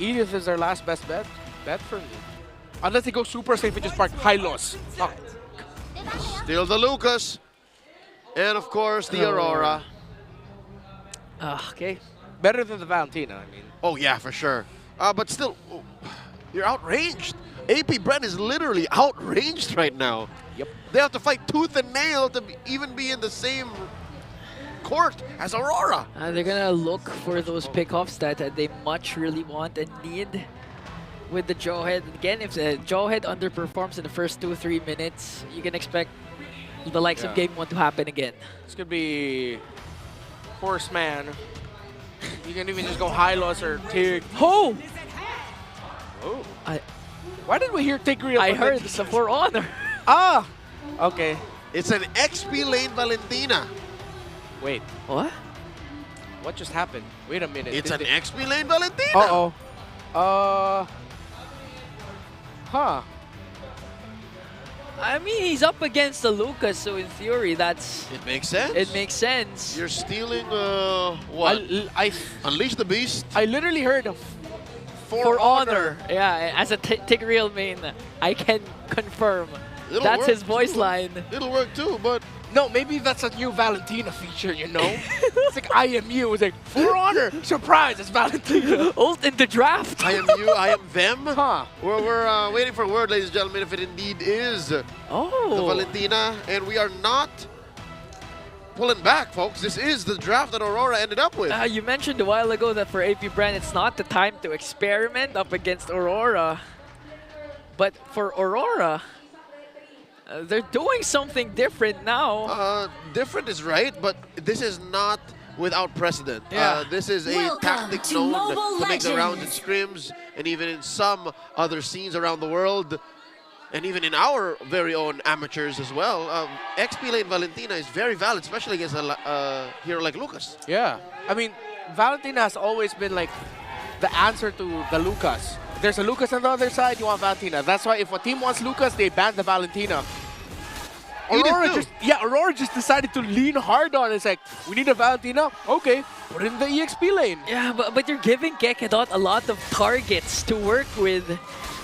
Edith is their last best bet for me. Unless they go super safe and just park high loss. Oh. Still the Lucas. And of course, the Aurora. Okay. Better than the Valentina, I mean. Oh, yeah, for sure. But still, you're outranged. AP BREN is literally outranged right now. Yep. They have to fight tooth and nail to even be in the same court as Aurora. They're gonna look for those pickoffs that they much really want and need with the Jawhead. Again, if the Jawhead underperforms in the first 2-3 minutes, you can expect the likes of Game 1 to happen again. This could be Horseman. You can even just go high loss or Tig. Oh! Oh. Why did we hear Tigreal? I heard some For Honor. Ah! Okay. It's an XP lane Valentina. Wait. What? What just happened? Wait a minute. It's an XP lane Valentina. Uh-oh. Huh. I mean, he's up against the Lucas, so in theory, that's... It makes sense. It makes sense. You're stealing, what? Unleash the Beast? I literally heard For Honor. Yeah, as a Tigreal main, I can confirm. That's his voice line. It'll work too, but... No, maybe that's a new Valentina feature, you know? It's like I am you. It's like, For Honor, surprise, it's Valentina. Ult in the draft. I am you, I am them. Huh. We're waiting for word, ladies and gentlemen, if it indeed is the Valentina. And we are not pulling back, folks. This is the draft that Aurora ended up with. You mentioned a while ago that for AP BREN, it's not the time to experiment up against Aurora. But for Aurora, they're doing something different now. Different is right, but this is not without precedent. Yeah. This is a tactic known to make the rounds in scrims and even in some other scenes around the world, and even in our very own amateurs as well. XP lane Valentina is very valid, especially against a hero like Lucas. Yeah. I mean, Valentina has always been like the answer to the Lucas. If there's a Lucas on the other side, you want Valentina. That's why if a team wants Lucas, they ban the Valentina. Aurora just decided to lean hard on it. It's like, we need a Valentina? Okay, put it in the EXP lane. Yeah, but you're giving Gekedot a lot of targets to work with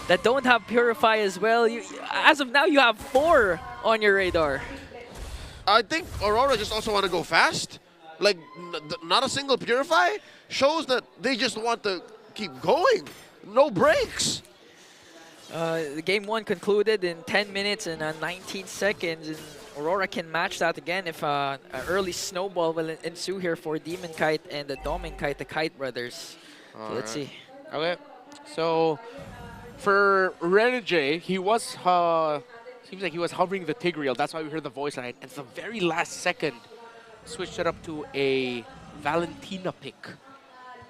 that don't have Purify as well. As of now, you have 4 on your radar. I think Aurora just also want to go fast. Like, not a single Purify shows that they just want to keep going. No breaks. Game 1 concluded in 10 minutes and 19 seconds, and Aurora can match that again if an early snowball will ensue here for Demon Kite and the Domin Kite, the Kite brothers. So let's see. Okay, so for Renegade, he was seems like he was hovering the Tigreal. That's why we heard the voice line. And the very last second, switched it up to a Valentina pick,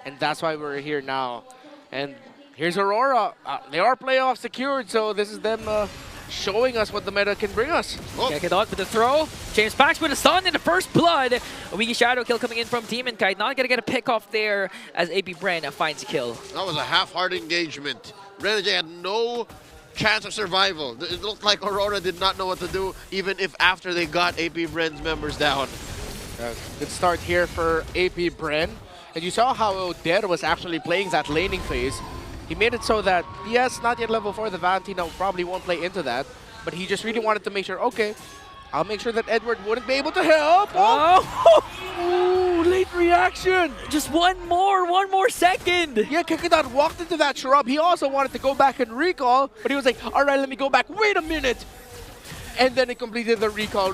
and that's why we're here now. And here's Aurora. They are playoff secured, so this is them showing us what the meta can bring us. Gekedot with the throw. James Pax with a stun in the first blood. A weaky shadow kill coming in from Demon Kite. Not gonna get a pick off there as AP BREN finds a kill. That was a half-heart engagement. Renegade had no chance of survival. It looked like Aurora did not know what to do, even if after they got AP BREN's members down. Good start here for AP BREN. And you saw how Der was actually playing that laning phase. He made it so that, yes, not yet level 4, the Valentina probably won't play into that, but he just really wanted to make sure, okay, I'll make sure that Edward wouldn't be able to help. Oh! Ooh, late reaction. Just one more second. Yeah, Gekedot walked into that shrub. He also wanted to go back and recall, but he was like, all right, let me go back. Wait a minute. And then he completed the recall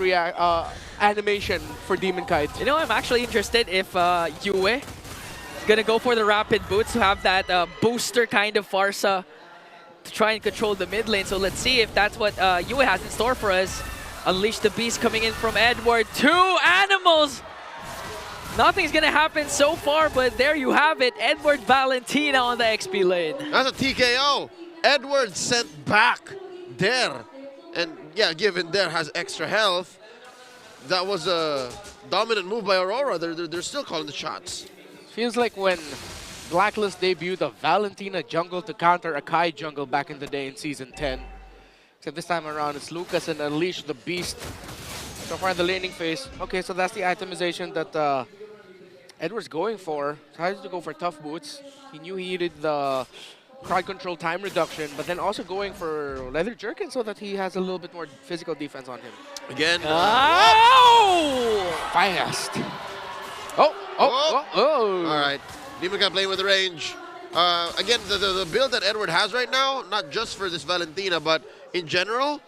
animation for Demon Kite. You know, I'm actually interested if Yue gonna go for the rapid boots to have that booster kind of Farsa to try and control the mid lane. So let's see if that's what Yue has in store for us. Unleash the Beast coming in from Edward. 2 animals! Nothing's gonna happen so far, but there you have it. Edward Valentina on the XP lane. That's a TKO. Edward sent back Der. And yeah, given Der has extra health, that was a dominant move by Aurora. They're still calling the shots. Feels like when Blacklist debuted a Valentina jungle to counter a Kai jungle back in the day in Season 10. Except this time around, it's Lucas and Unleash the Beast. So far in the laning phase. Okay, so that's the itemization that Edward's decided to go for tough boots. He knew he needed the crowd control time reduction, but then also going for leather jerkin so that he has a little bit more physical defense on him. Again. Oh! Fast. Oh. All right. Demon Kite playing with the range. Again, the build that Edward has right now, not just for this Valentina, but in general,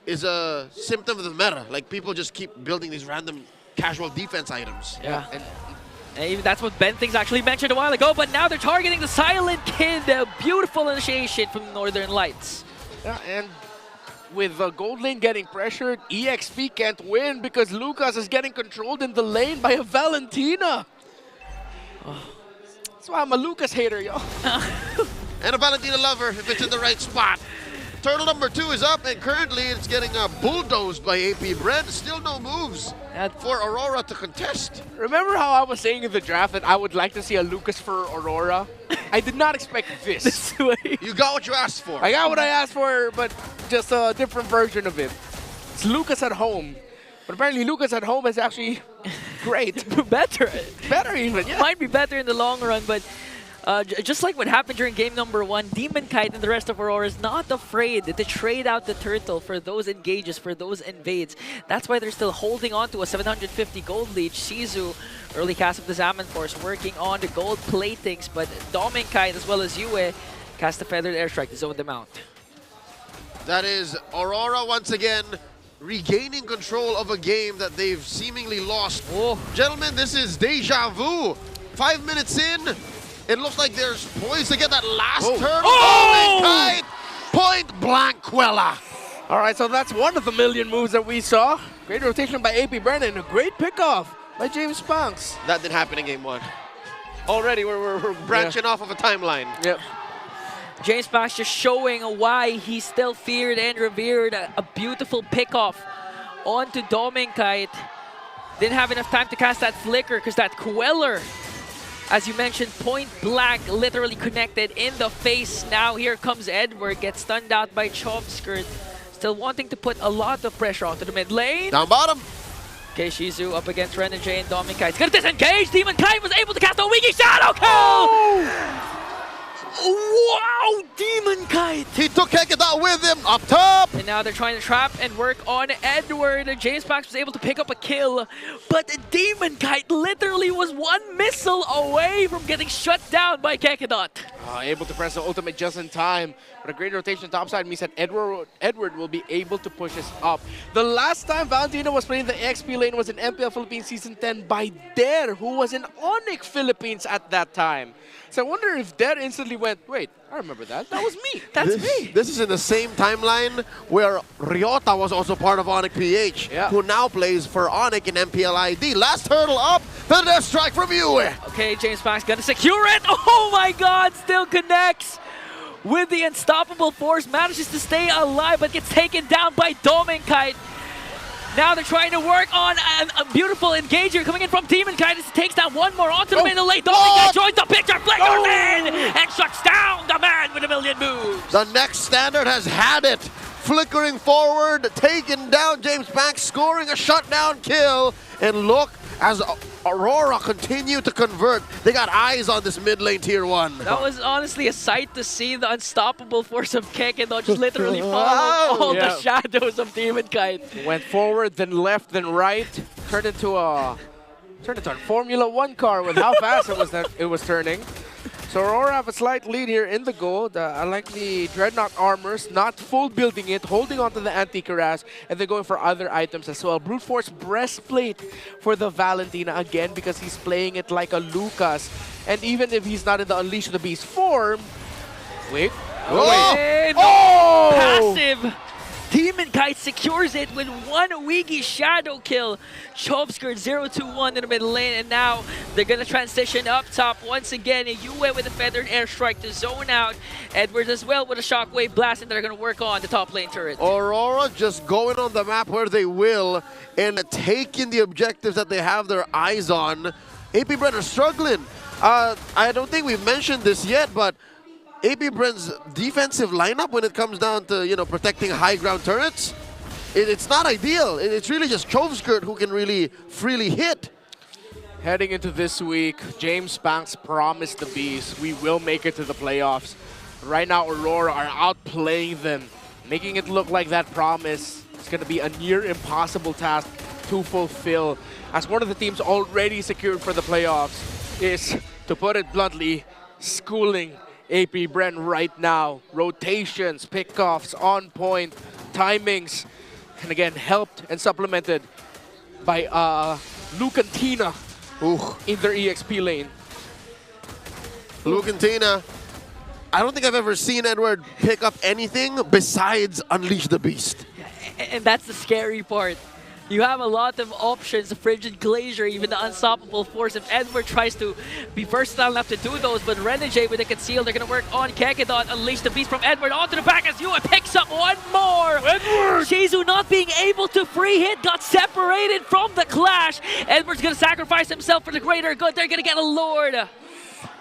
is a symptom of the meta. Like, people just keep building these random casual defense items. Yeah. And even that's what Ben Things actually mentioned a while ago, but now they're targeting the Silent Kid. A beautiful initiation from the Northern Lights. Yeah, and with the gold lane getting pressured, EXP can't win because Lucas is getting controlled in the lane by a Valentina. That's why I'm a Lucas hater, yo. And a Valentina lover if it's in the right spot. Turtle number 2 is up, and currently it's getting bulldozed by AP BREN. Still no moves for Aurora to contest. Remember how I was saying in the draft that I would like to see a Lucas for Aurora? I did not expect this. You got what you asked for. I got what I asked for, but just a different version of it. It's Lucas at home. But apparently Lucas at home is actually great. Better. Better even, yeah. Might be better in the long run, but just like what happened during game number 1, Demon Kite and the rest of Aurora is not afraid to trade out the turtle for those engages, for those invades. That's why they're still holding on to a 750 gold lead. Shizu, early cast of the Zaman Force, working on the gold platings, but Demon Kite as well as Yue cast the Feathered Airstrike to zone them out. That is Aurora once again regaining control of a game that they've seemingly lost. Oh. Gentlemen, this is deja vu. 5 minutes in, it looks like they're poised to get that last turtle. Oh! Kite, point blank Quella. All right, so that's one of the million moves that we saw. Great rotation by AP BREN and a great pickoff by James Spanks. That didn't happen in game 1. Already we're branching off of a timeline. Yep. James Spanks just showing why he's still feared and revered. A beautiful pickoff onto Dominkite. Didn't have enough time to cast that flicker because that Queller, as you mentioned, point blank, literally connected in the face. Now here comes Edward, gets stunned out by Chomskirt. Still wanting to put a lot of pressure onto the mid lane. Down bottom. Okay, Shizu up against Ren and Jay and Dominkite. He's gonna disengage. Demon Kite was able to cast a Wiki Shadow Kill! Wow, Demon Kite! He took Hekadot with him up top. And now they're trying to trap and work on Edward. James Spanks was able to pick up a kill, but Demon Kite literally was one missile away from getting shut down by Kekadot. Able to press the ultimate just in time. But a great rotation topside means that Edward will be able to push us up. The last time Valentina was playing the XP lane was in MPL Philippines Season 10 by Der, who was in Onyx Philippines at that time. So I wonder if Der instantly went, wait, I remember that. That was me. That's me. This is in the same timeline where Ryota was also part of Onyx PH, who now plays for Onyx in MPL ID. Last hurdle up, the death strike from Yue. Okay, James Spanks gonna secure it. Oh my god, still connects with the unstoppable force. Manages to stay alive, but gets taken down by Dominkite. Now they're trying to work on a beautiful engager coming in from Demon Kite. This takes down one more onto the middle lane. Dominkite joins the picture, flickers in, and shuts down the man with a million moves. The next standard has had it. Flickering forward, taking down James Spanks, scoring a shutdown kill. And look, as Aurora continue to convert, they got eyes on this mid lane tier 1. That was honestly a sight to see, the unstoppable force of Kekadot just literally follow all the shadows of Demon Kite. Went forward, then left, then right. Turned into a Formula 1 car with how fast it was turning. So Aurora have a slight lead here in the gold. I like the Dreadnought armors, not full building it, holding onto the anti-cuirass, and they're going for other items as well. Brute Force breastplate for the Valentina again because he's playing it like a Lucas. And even if he's not in the Unleash the Beast form, wait. Passive! Demon Kite secures it with one Wiki Shadow kill. Chomskirt 0-2-1 in the middle lane, and now they're gonna transition up top once again. Yue with a Feathered Airstrike to zone out. Edwards as well with a Shockwave Blast, and they're gonna work on the top lane turret. Aurora just going on the map where they will and taking the objectives that they have their eyes on. AP BREN are struggling. I don't think we've mentioned this yet, but AP BREN's defensive lineup when it comes down to, you know, protecting high ground turrets, it's not ideal. It's really just Chomskirt who can really freely hit. Heading into this week, James Banks promised the Bees we will make it to the playoffs. Right now, Aurora are outplaying them, making it look like that promise is going to be a near impossible task to fulfill. As one of the teams already secured for the playoffs is, to put it bluntly, schooling AP BREN right now. Rotations, pickoffs, on point, timings, and again, helped and supplemented by Lucantina in their EXP lane. Lucantina, I don't think I've ever seen Edward pick up anything besides Unleash the Beast. And that's the scary part. You have a lot of options, the Frigid Glacier, even the Unstoppable Force. If Edward tries to be versatile enough to do those, but Renegade with the Conceal, they're going to work on Kekedon. Unleash the Beast from Edward onto the back as Yue picks up one more. Edward! Shizu not being able to free hit, got separated from the clash. Edward's going to sacrifice himself for the greater good. They're going to get a Lord.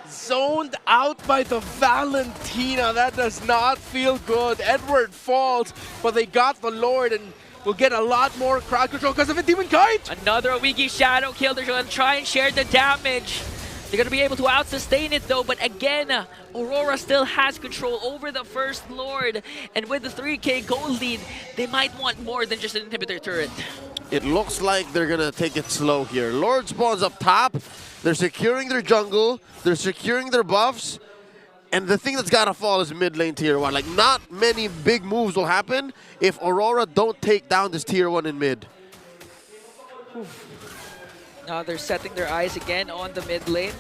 Zoned out by the Valentina. That does not feel good. Edward falls, but they got the Lord and will get a lot more crowd control because of a Demon Kite. Another Wiki Shadow kill. They're going to try and share the damage. They're going to be able to out-sustain it though, but again, Aurora still has control over the First Lord. And with the 3K gold lead, they might want more than just an inhibitor turret. It looks like they're going to take it slow here. Lord spawns up top. They're securing their jungle. They're securing their buffs. And the thing that's got to fall is mid lane tier 1. Like, not many big moves will happen if Aurora don't take down this tier 1 in mid. Now they're setting their eyes again on the mid lane.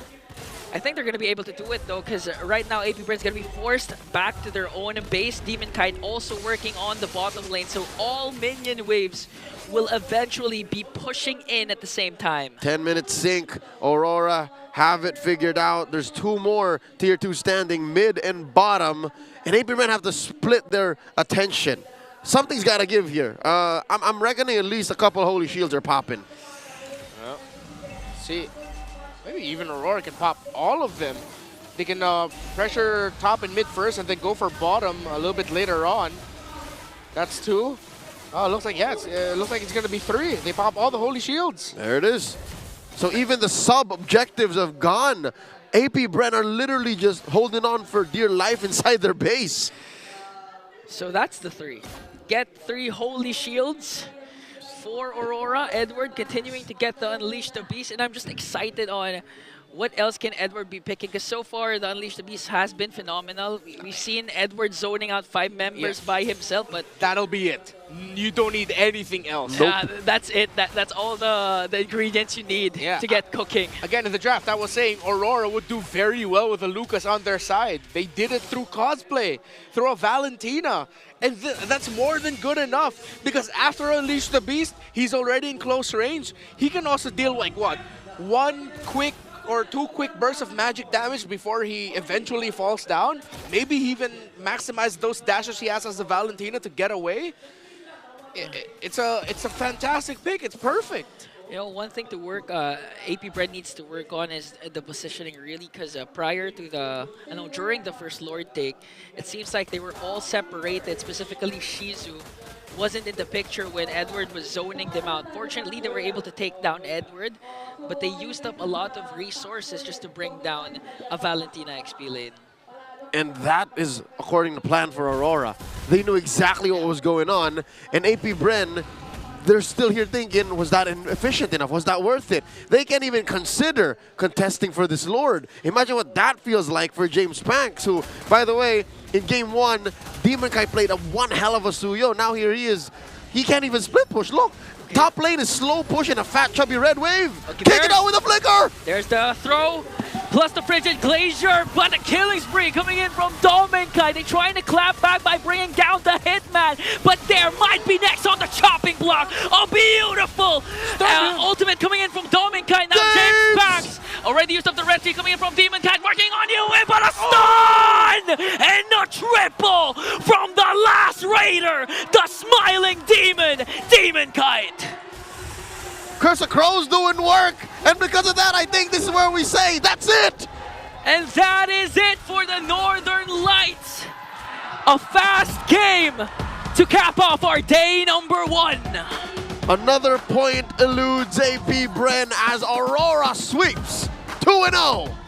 I think they're going to be able to do it though, because right now AP BREN's going to be forced back to their own base. Demon Kite also working on the bottom lane, so all minion waves will eventually be pushing in at the same time. 10-minute sync. Aurora have it figured out. There's 2 more tier 2 standing, mid and bottom, and AP BREN have to split their attention. Something's got to give here. I'm reckoning at least a couple Holy Shields are popping. Well, see, maybe even Aurora can pop all of them. They can pressure top and mid first and then go for bottom a little bit later on. That's 2. Oh, it looks like, yes, it looks like it's going to be 3. They pop all the Holy Shields. There it is. So even the sub-objectives have gone. AP BREN are literally just holding on for dear life inside their base. So that's the 3. Get 3 Holy Shields for Aurora. Edward continuing to get the Unleash the Beast, and I'm just excited on what else can Edward be picking, because so far the Unleash the Beast has been phenomenal. We've seen Edward zoning out 5 members by himself, but that'll be it. You don't need anything else. Nope. That's it. That's all the ingredients you need to get cooking. Again, in the draft, I was saying Aurora would do very well with a Lucas on their side. They did it through cosplay, through a Valentina. And that's more than good enough, because after Unleash the Beast, he's already in close range. He can also deal like what? 1 quick or 2 quick bursts of magic damage before he eventually falls down. Maybe even maximize those dashes he has as a Valentina to get away. It's a fantastic pick. It's perfect. You know, one thing to work, AP BREN needs to work on is the positioning, really, because prior to during the first Lord take, it seems like they were all separated, specifically Shizu wasn't in the picture when Edward was zoning them out. Fortunately, they were able to take down Edward, but they used up a lot of resources just to bring down a Valentina XP lane. And that is according to plan for Aurora. They knew exactly what was going on, and AP BREN, they're still here thinking, was that efficient enough? Was that worth it? They can't even consider contesting for this Lord. Imagine what that feels like for James Banks, who, by the way, in Game 1, Demon Kite played one hell of a Suyo. Now here he is. He can't even split push. Look, top lane is slow pushing a fat, chubby red wave. Kick it out with a flicker. There's the throw, plus the Frigid Glacier, but a killing spree coming in from Dominkai. They're trying to clap back by bringing down the Hitman, but there might be next on the chopping block. A beautiful ultimate coming in from Dominkai. Now James Banks already used up the Red Tea coming in from Demon Kite, working on you, but a stun! And a triple from the last Raider, the smiling demon, Demon Kite. Curse of Crow's doing work, and because of that, I think this is where we say, that's it! And that is it for the Northern Lights. A fast game to cap off our day number 1. Another point eludes AP BREN as Aurora sweeps 2-0.